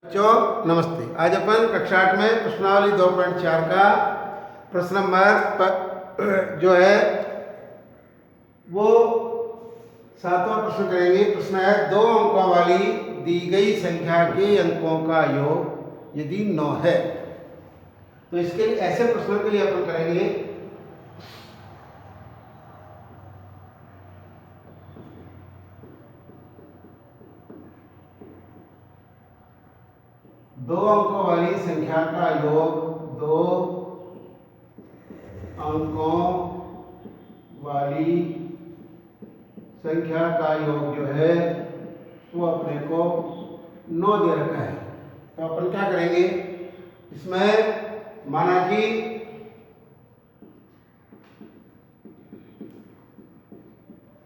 बच्चों नमस्ते। आज अपन कक्षा 8 में प्रश्नावली 2.4 का प्रश्न नंबर जो है वो 7वां प्रश्न करेंगे। प्रश्न है 2 अंकों वाली दी गई संख्या के अंकों का योग यदि 9 है। तो इसके लिए ऐसे प्रश्नों के लिए अपन करेंगे दो अंकों वाली संख्या का योग, 2 अंकों वाली संख्या का योग जो है वो अपने को 9 दे रखा है। तो अपन क्या करेंगे इसमें, माना कि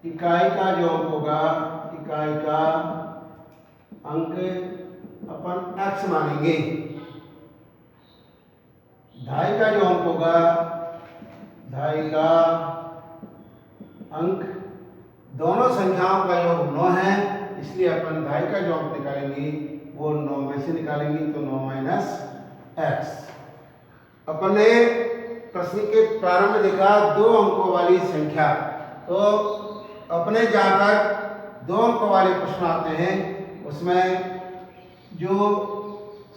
इकाई का जो अंक होगा, इकाई का अंक अपन x मानेंगे, ढाई का जो अंक होगा, ढाई का अंक, दोनों संख्याओं का योग 9 है, इसलिए अपन ढाई का जो अंक निकालेंगे वो 9 में से निकालेंगे, तो 9 माइनस x। अपन ने प्रश्न के प्रारंभ में देखा 2 अंकों वाली संख्या, तो अपने जहाँ तक 2 अंकों वाले प्रश्न आते हैं उसमें जो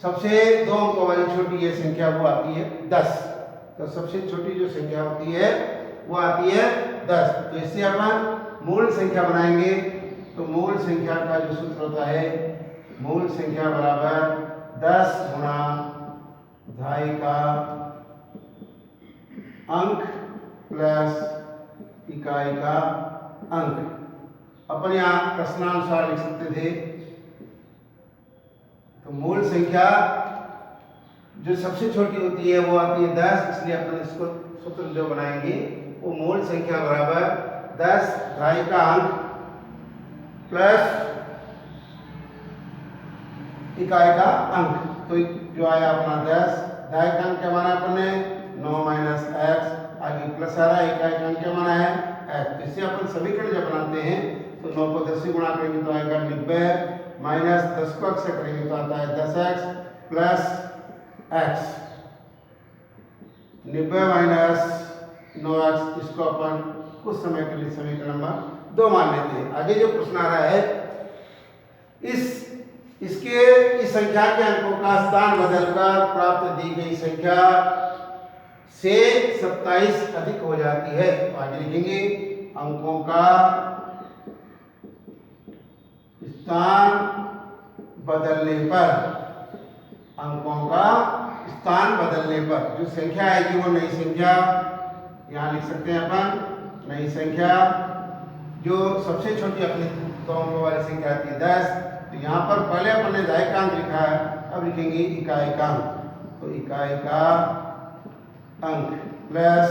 सबसे 2 अंकों वाली छोटी ये संख्या वो आती है 10। तो सबसे छोटी जो संख्या होती है वो आती है 10। तो इससे अपन मूल संख्या बनाएंगे। तो मूल संख्या का जो सूत्र होता है, मूल संख्या बराबर 10 गुणा ढाई का अंक प्लस इकाई का अंक। अपन यहाँ प्रश्नानुसार लिख सकते थे। तो मूल संख्या जो सबसे छोटी होती है वो आती है 10, इसलिए अपन इसको सूत्र जो बनाएंगे वो मूल संख्या बराबर 10 ढाई का अंक प्लस इकाई का अंक। तो जो आया अपना 10, ढाई का अंक क्या माना अपन ने 9 माइनस x, आगे प्लस आ रहा है, इकाई का अंक क्या माना है x। इससे अपन समीकरण जब बनाते हैं तो 9 को 10 से गुणा करेंगे तो आएगा 90 माइनस 10 को x से करेंगे तो आता है 10x plus x। 90 minus 9x, इसको अपन कुछ समय के लिए समीकरण नंबर 2 मान लेते हैं। आगे जो प्रश्न आ रहा है, इस संख्या के अंकों का स्थान बदलकर प्राप्त दी गई संख्या से 27 अधिक हो जाती है। तो आगे लिखेंगे अंकों का स्थान बदलने पर, अंकों का स्थान बदलने पर जो संख्या आएगी वो नई संख्या, यहाँ लिख सकते हैं अपन नई संख्या। जो सबसे छोटी अपनी 2 अंकों वाली संख्या आती है 10, तो यहाँ पर पहले अपन ने ढाई का अंक लिखा है, अब लिखेंगे इकाई का अंक। तो इकाई का अंक प्लस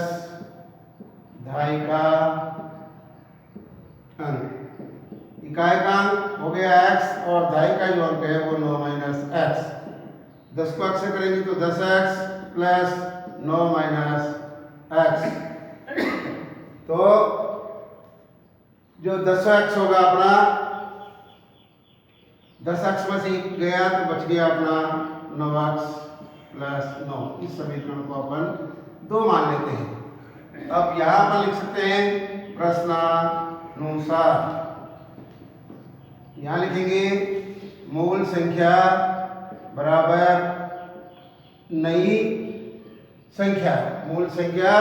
ढाई का अंक। इकाई का अंक हो गया x और ढाई का जो अंक है वो 9 माइनस x। 10 को x से करेंगे तो 10x प्लस 9 माइनस x। तो जो 10x होगा अपना, 10x में से गया तो बच गया अपना 9x प्लस 9। इस समीकरण को अपन 2 मान लेते हैं। अब यहाँ पर लिख सकते हैं प्रश्नानुसार, यहाँ लिखेंगे मूल संख्या बराबर नई संख्या, मूल संख्या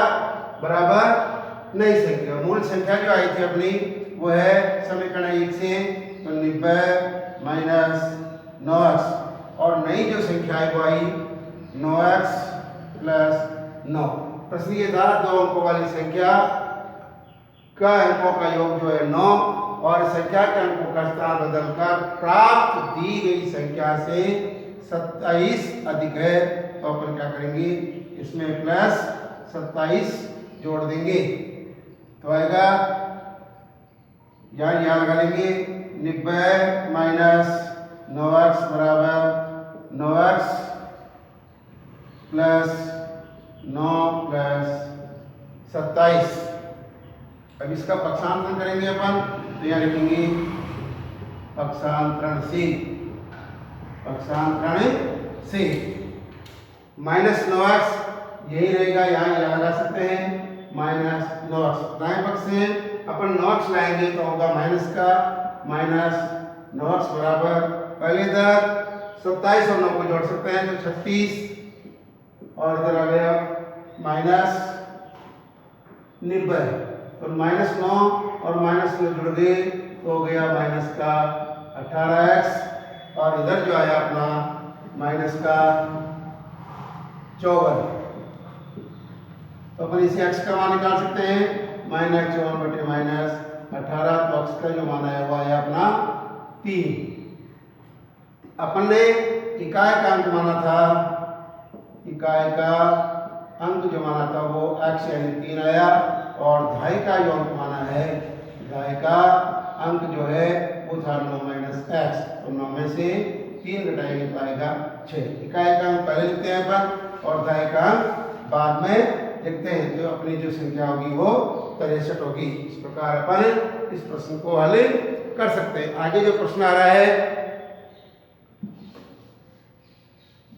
बराबर नई संख्या। मूल संख्या जो आई थी अपनी वो है समीकरण 1 से, तो 90 माइनस 9x, और नई जो संख्या है वो आई 9x प्लस 9। प्रश्न ये था 2 अंकों वाली संख्या का अंकों का योग जो है 9 और संख्या के अंकों का स्थान बदलकर प्राप्त दी गई संख्या से 27 अधिक है। तो अपन क्या करेंगे, इसमें प्लस 27 जोड़ देंगे तो आएगा, यहाँ लगा लेंगे 90 माइनस 9x बराबर 9x प्लस 9 प्लस 27। अब इसका पक्षांतरण करेंगे अपन, तो यहाँ लिखेंगे पक्षांतरण से पक्षांतरण से -9x यही रहेगा, यहाँ लगा सकते हैं -9x। दाएं पक्ष से अपन 9x लाएंगे तो होगा माइनस का -9x बराबर, पहले इधर 27 और 9 को जोड़ सकते हैं तो 36 और इधर आ गया -90, तो -9 और -9 जुड़ गए तो हो गया माइनस का 18x और इधर जो आया अपना माइनस का 54। तो अपन इसे x का मान निकाल सकते हैं -54 बटे -18, तो x का जो मान आया वो आया अपना 3। अपन ने इकाई का अंक माना था, इकाई का अंक जो माना था वो x यानी 3 आया, और दहाई का जो अंक माना है, दहाई का अंक जो है वो था 9 -x, तो 9 में से 3 घटाएंगे तो आएगा 6। इकाई का अंक पहले लिखते हैं अपन और दहाई का अंक बाद में लिखते हैं, तो अपनी जो संख्या होगी वो 63 होगी। इस प्रकार अपन इस प्रश्न को हल कर सकते हैं। आगे जो प्रश्न आ रहा है,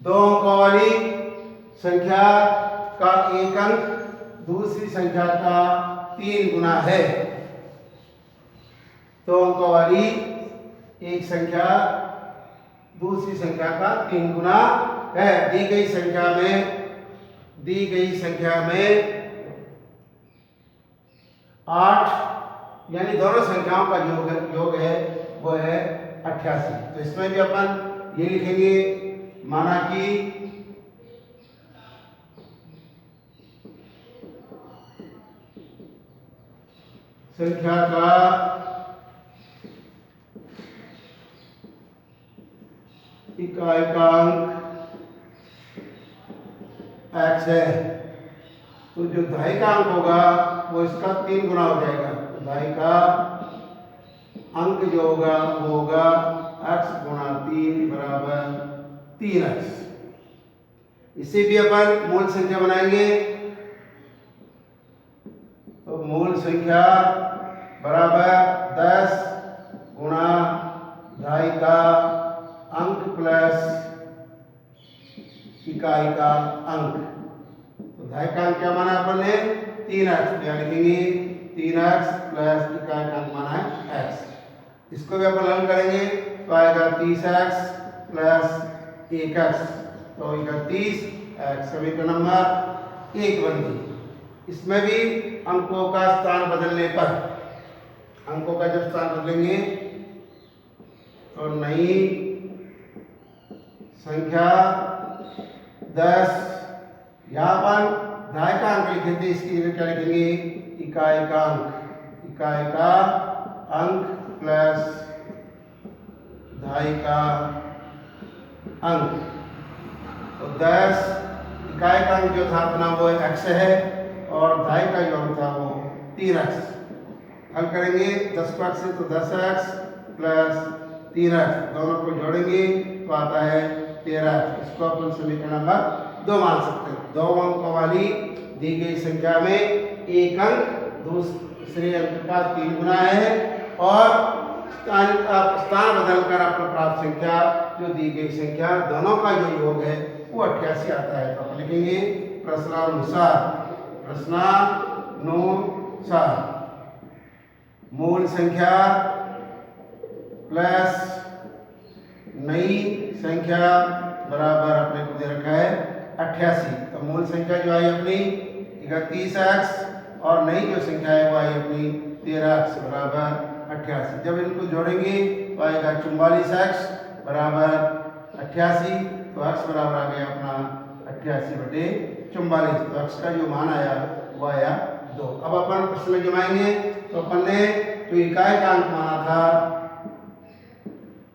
2 अंकों वाली संख्या का एक अंक दूसरी संख्या का 3 गुना है। 2 अंकों वाली एक संख्या दूसरी संख्या का 3 गुना है। दी गई संख्या में 8 यानी दोनों संख्याओं का योग है वो है 88। तो इसमें भी अपन ये लिखेंगे, माना कि संख्या का इकाई का अंक x है, तो जो दहाई का अंक होगा वो इसका 3 गुना हो जाएगा। तो दहाई का अंक जो होगा वो होगा x गुणा 3 बराबर 3x। इसे भी अपन मूल संख्या बनाएंगे, तो मूल संख्या बराबर 10 गुणा दहाई का अंक प्लस इकाई का अंक। तो दहाई का अंक क्या माना अपन ने 3x, तो यहाँ लिखेंगे 3x प्लस इकाई का अंक माना है x। इसको भी अपन हल करेंगे तो आएगा 30x प्लस 1x, तो 31x, समीकरण नंबर 1 बन गई। इसमें भी अंकों का स्थान बदलने पर, अंकों का जब स्थान बदलेंगे तो नई संख्या 10, यहाँ पर दहाई का अंक लिखे थे, इसकी जगह क्या लिखेंगे इकाई का अंक, इकाई का अंक प्लस दहाई का अंक। तो 10 इकाई का अंक जो था अपना वो x है और दहाई का जो अंक था वो 3x। हल करेंगे 10 को x से तो 10x प्लस 3x, दोनों को जोड़ेंगे तो आता है 13x। इसको अपन समीकरण नंबर 2 मान सकते हैं। 2 अंकों वाली दी गई संख्या में एक अंक दूसरे अंक का 3 गुना है, और स्थान बदलकर अपना प्राप्त संख्या जो दी गई संख्या दोनों का जो योग है वो 88 आता है। तो अपन लिखेंगे प्रश्नानुसार मूल संख्या प्लस नई संख्या बराबर अपने को दे रखा है 88। तो मूल संख्या जो आई अपनी 31x और नई जो संख्या है वो आई अपनी 13x बराबर 88। जब इनको जोड़ेंगे तो आएगा 44x बराबर 88, तो x बराबर आ गया अपना 88 बटे 44। तो x का जो मान आया वो आया 2। अब अपन प्रश्न में जमाएंगे तो अपन ने जो इकाई का अंक माना था,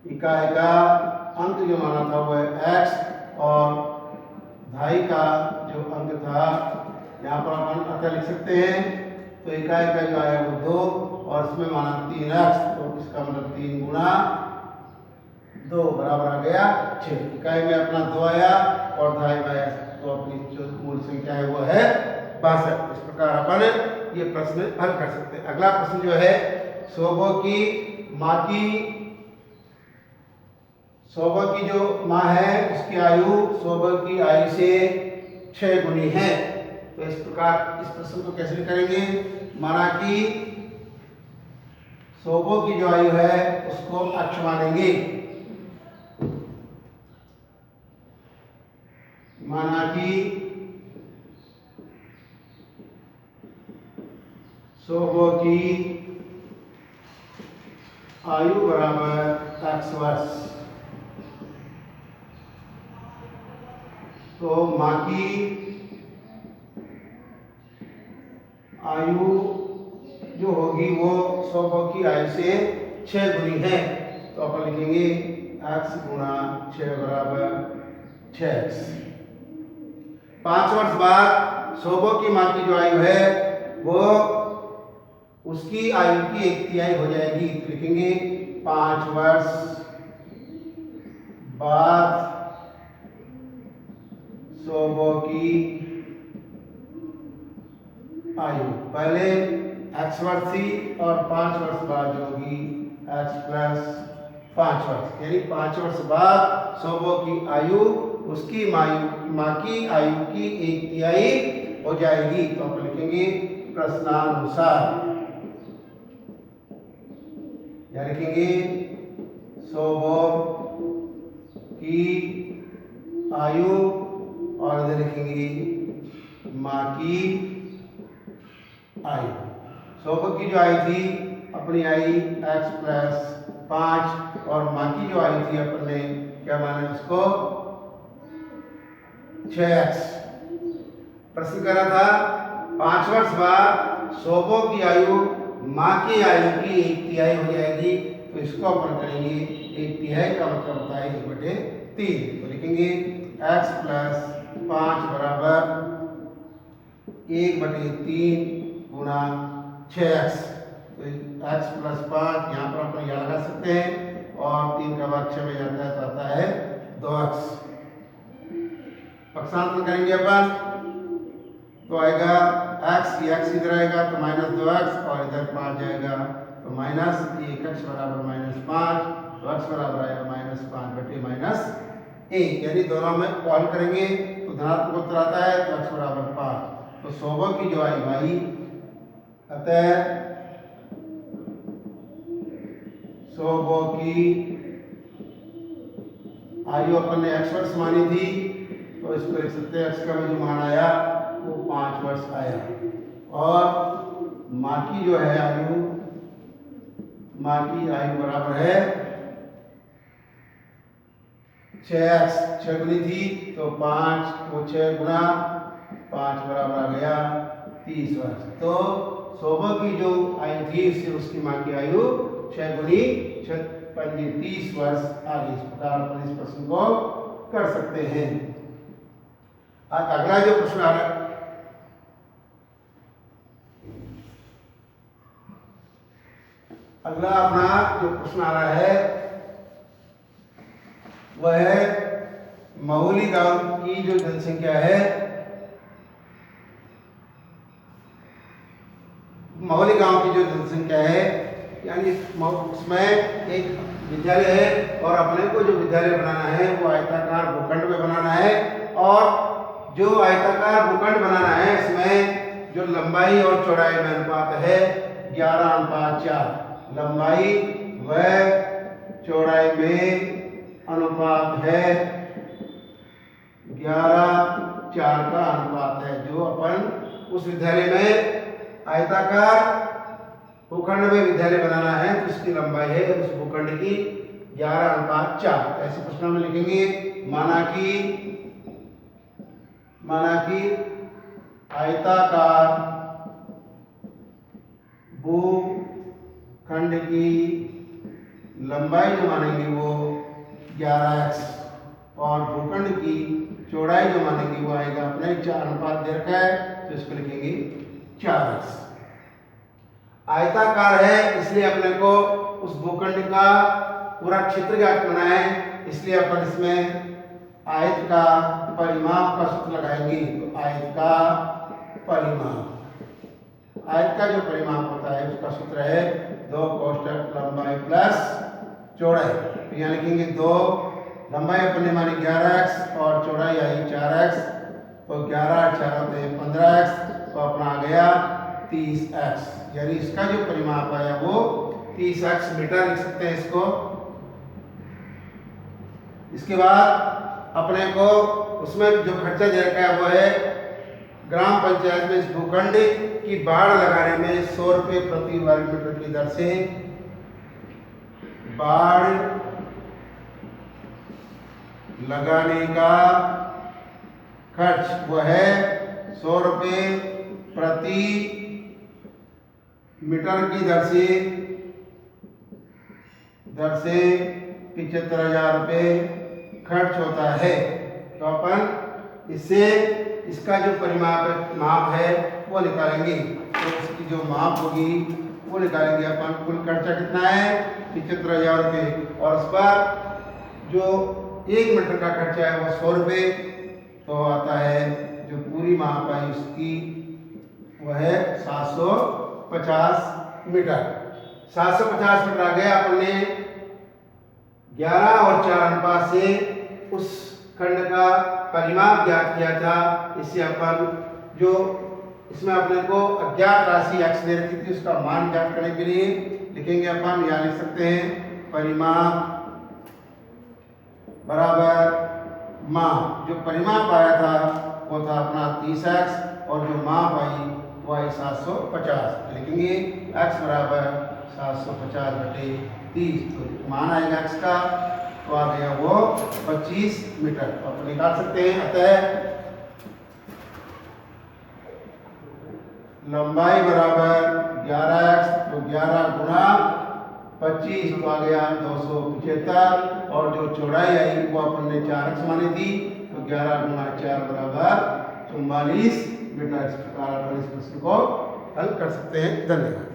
इकाई का अंक जो माना था वो है x, और दहाई का जो अंक था यहाँ पर अपन अतः लिख सकते हैं। तो इकाई का जो आया वो 2 और इसमें माना 3x, तो इसका मतलब 3 गुना 2 बराबर आ गया 6। इकाई में अपना 2 आया और दहाई में आया, तो अपनी जो मूल संख्या है वो है 62। इस प्रकार अपन ये प्रश्न हल कर सकते हैं। अगला प्रश्न जो है, शोभो की माँ की सोबा की जो माँ है उसकी आयु सोबा की आयु से 6 गुनी है। तो इस प्रकार इस प्रश्न को कैसे करेंगे, माना कि सोबो की जो आयु है उसको अक्ष मानेंगे, माना कि सोबो की आयु बराबर x वर्ष। तो माँ की आयु जो होगी वो सोबो की आयु से 6 गुनी है। तो अपन लिखेंगे x गुणा 6 बराबर 6x। 5 वर्ष बाद सोबो की माँ की जो आयु है वो उसकी आयु की 1/3 हो जाएगी। तो लिखेंगे 5 वर्ष बाद सोबो की आयु, पहले x वर्ष थी और 5 वर्ष बाद जो होगी x प्लस 5 वर्ष, यानी 5 वर्ष बाद सोबो की आयु उसकी माँ की आयु की 1/3 हो जाएगी। तो आप लिखेंगे प्रश्नानुसार, या लिखेंगे सोबो की आयु और इधर लिखेंगे माँ की आयु। सोबो की जो आयु थी अपनी आई x प्लस 5 और माँ की जो आयु थी अपन ने क्या माना उसको 6x। प्रश्न करा था 5 वर्ष बाद सोबो की आयु माँ की आयु की 1/3 हो जाएगी। तो इसको अपन करेंगे 1/3 का मतलब होता है 1/3। तो लिखेंगे x प्लस 5 बराबर 1/3 गुणा 6x। तो x प्लस 5 यहाँ पर अपन यहाँ लगा सकते हैं और 3 का भाग 6 में जाता है तो आता है 2x। पक्षांतर करेंगे अपन तो आएगा x इधर आएगा तो -2x और इधर 5 जाएगा तो -1x बराबर -5। तो x बराबर आएगा -5/-1, यानी दोनों में कॉल करेंगे तो धनात्मक उत्तर आता है तो x बराबर 5। तो सोबो की जो आयु आई अतः सोबो की आयु अपन ने x वर्ष मानी थी तो इसको लिख सकते हैं x का जो मान आया वो 5 वर्ष आया। और माँ की जो है आयु, माँ की आयु बराबर है 6x, 6 गुनी थी तो 5 को 6 गुना 5 बराबर आ गया 30 वर्ष। तो सोबो की जो आयु थी उससे उसकी माँ की आयु 6 गुनी 30 वर्ष आ गई। इस प्रकार अपन इस प्रश्न को कर सकते हैं। अगला जो प्रश्न आ रहा है, अगला अपना जो प्रश्न आ रहा है वह है महुली गांव की जो जनसंख्या है, महुली गांव की जो जनसंख्या है, यानी उसमें एक विद्यालय है और अपने को जो विद्यालय बनाना है वो आयताकार भूखंड में बनाना है। और जो आयताकार भूखंड बनाना है इसमें जो लंबाई और चौड़ाई में अनुपात है 11:4, लंबाई व चौड़ाई में अनुपात है 11:4 का अनुपात है। जो अपन उस विद्यालय में आयताकार भूखंड में विद्यालय बनाना है तो इसकी लंबाई है उस भूखंड की 11:4। ऐसे प्रश्न में लिखेंगे माना कि आयताकार भूखंड की लंबाई जो मानेंगे वो 11x और भूखंड की चौड़ाई जो मानेंगे वो आएगा अपने 4 अनुपात दे रखा है तो इसको लिखेंगे 4x। आयताकार है इसलिए अपने को उस भूखंड का पूरा क्षेत्र ज्ञात करना है, इसलिए अपन इसमें आयत का परिमाप का सूत्र लगाएंगे। तो आयत का परिमाप, आयत का जो परिमाप होता है उसका सूत्र है 2 कोष्ठक लंबाई प्लस चौड़ाई। तो यहाँ लिखेंगे 2 लंबाई अपन ने मानी 11x और चौड़ाई आई 4x, तो 11 4 होते 15x, तो अपना आ गया 30x, यानी इसका जो परिमाप आया वो 30x मीटर लिख सकते हैं इसको। इसके बाद अपने को उसमें जो खर्चा दे रखा है वो है ग्राम पंचायत में इस भूखंड की बाड़ लगाने में 100 रुपये प्रति वर्ग मीटर की दर से बाड़ लगाने का खर्च वो है 100 रुपये प्रति मीटर की दर से 75,000 रुपये खर्च होता है। तो अपन इससे इसका जो माप है वो निकालेंगे, तो इसकी जो माप होगी वो निकालेंगे अपन। कुल खर्चा कितना है 75,000 रुपये, और उस पर जो 1 मीटर का खर्चा है वो 100 रुपये, तो आता है जो पूरी माप आई उसकी वह है 750 मीटर। 750 मीटर आ गया। अपन ने 11 और 4 अनुपात से उस खंड का परिमाप ज्ञात किया था। इससे अपन जो इसमें अपने को अज्ञात राशि x दे रखी थी उसका मान ज्ञात करने के लिए लिखेंगे अपन, यहाँ लिख सकते हैं परिमाप बराबर माप। जो परिमाप आया था वो था अपना 30x और जो माप आई वो आई 750, लिखेंगे x बराबर 750/30, तो मान आएगा x का, तो आ गया वो 25 मीटर। तो आप निकाल सकते हैं। अतः लंबाई बराबर 11x, तो 11 गुणा 25, तो आ गया 275, और जो चौड़ाई आई वो अपन ने 4x मानी थी, तो 11 गुणा 4 बराबर 44 मीटर। इस प्रकार अपन इस प्रश्न को हल कर सकते हैं। धन्यवाद।